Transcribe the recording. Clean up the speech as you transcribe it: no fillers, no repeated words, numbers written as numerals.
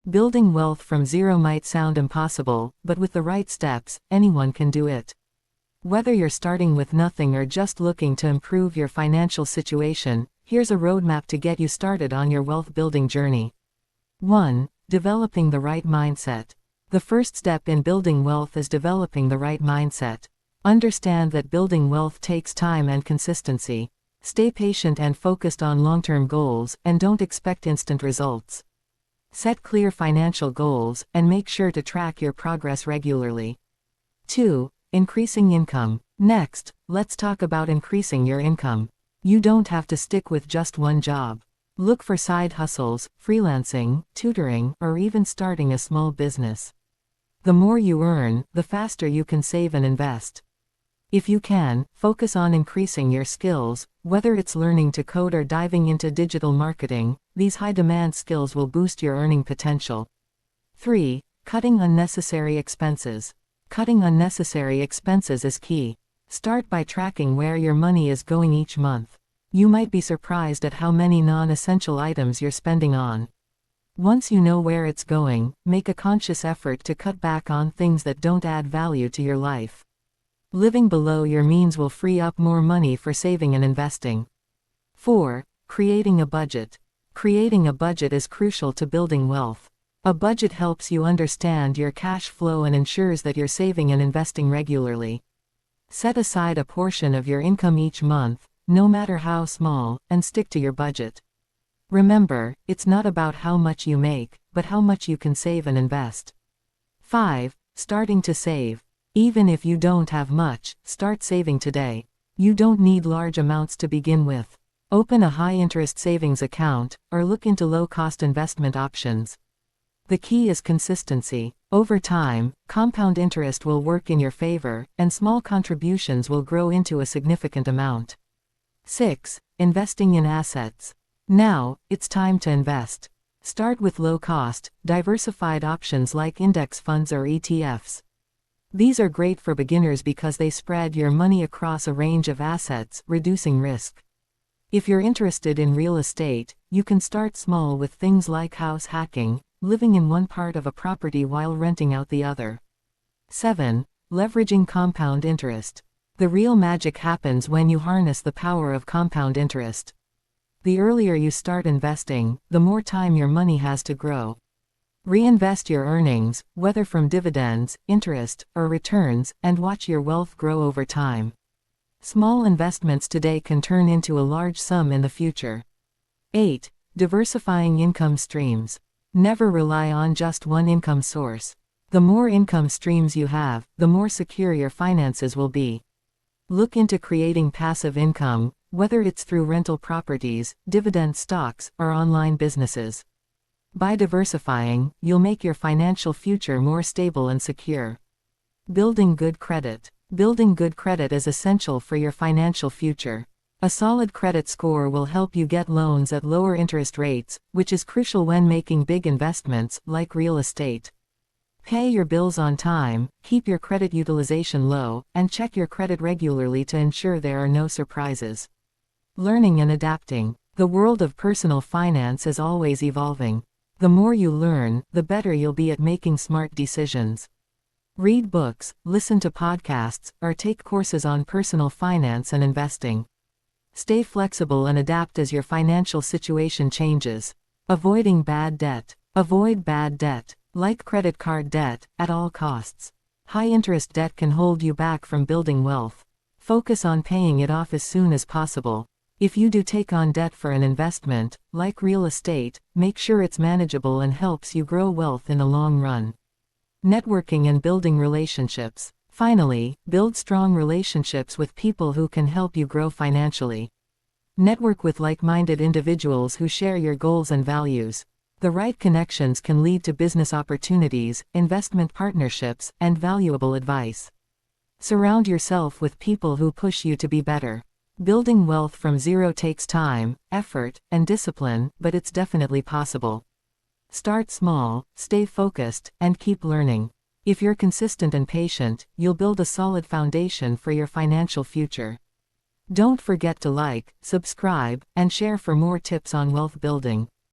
Building wealth from zero might sound impossible, but with the right steps, anyone can do it. Whether you're starting with nothing or just looking to improve your financial situation, here's a roadmap to get you started on your wealth building journey. 1. Developing the right mindset. The first step in building wealth is developing the right mindset. Understand that building wealth takes time and consistency. Stay patient and focused on long-term goals, and don't expect instant results. Set clear financial goals, and make sure to track your progress regularly. 2. Increasing income. Next, let's talk about increasing your income. You don't have to stick with just one job. Look for side hustles, freelancing, tutoring, or even starting a small business. The more you earn, the faster you can save and invest. If you can, focus on increasing your skills, whether it's learning to code or diving into digital marketing. These high-demand skills will boost your earning potential. 3. Cutting unnecessary expenses. Cutting unnecessary expenses is key. Start by tracking where your money is going each month. You might be surprised at how many non-essential items you're spending on. Once you know where it's going, make a conscious effort to cut back on things that don't add value to your life. Living below your means will free up more money for saving and investing. 4. Creating a budget. Creating a budget is crucial to building wealth. A budget helps you understand your cash flow and ensures that you're saving and investing regularly. Set aside a portion of your income each month, no matter how small, and stick to your budget. Remember, it's not about how much you make, but how much you can save and invest. 5. Starting to save. Even if you don't have much, start saving today. You don't need large amounts to begin with. Open a high-interest savings account, or look into low-cost investment options. The key is consistency. Over time, compound interest will work in your favor, and small contributions will grow into a significant amount. 6. Investing in assets. Now, it's time to invest. Start with low-cost, diversified options like index funds or ETFs. These are great for beginners because they spread your money across a range of assets, reducing risk. If you're interested in real estate, you can start small with things like house hacking, living in one part of a property while renting out the other. 7. Leveraging compound interest. The real magic happens when you harness the power of compound interest. The earlier you start investing, the more time your money has to grow. Reinvest your earnings, whether from dividends, interest, or returns, and watch your wealth grow over time. Small investments today can turn into a large sum in the future. 8. Diversifying income streams. Never rely on just one income source. The more income streams you have, the more secure your finances will be. Look into creating passive income, whether it's through rental properties, dividend stocks, or online businesses. By diversifying, you'll make your financial future more stable and secure. Building good credit. Building good credit is essential for your financial future. A solid credit score will help you get loans at lower interest rates, which is crucial when making big investments, like real estate. Pay your bills on time, keep your credit utilization low, and check your credit regularly to ensure there are no surprises. Learning and adapting. The world of personal finance is always evolving. The more you learn, the better you'll be at making smart decisions. Read books, listen to podcasts, or take courses on personal finance and investing. Stay flexible and adapt as your financial situation changes. Avoiding bad debt. Avoid bad debt, like credit card debt, at all costs. High-interest debt can hold you back from building wealth. Focus on paying it off as soon as possible. If you do take on debt for an investment, like real estate, make sure it's manageable and helps you grow wealth in the long run. Networking and building relationships. Finally, build strong relationships with people who can help you grow financially. Network with like-minded individuals who share your goals and values. The right connections can lead to business opportunities, investment partnerships, and valuable advice. Surround yourself with people who push you to be better. Building wealth from zero takes time, effort, and discipline, but it's definitely possible. Start small, stay focused, and keep learning. If you're consistent and patient, you'll build a solid foundation for your financial future. Don't forget to like, subscribe, and share for more tips on wealth building.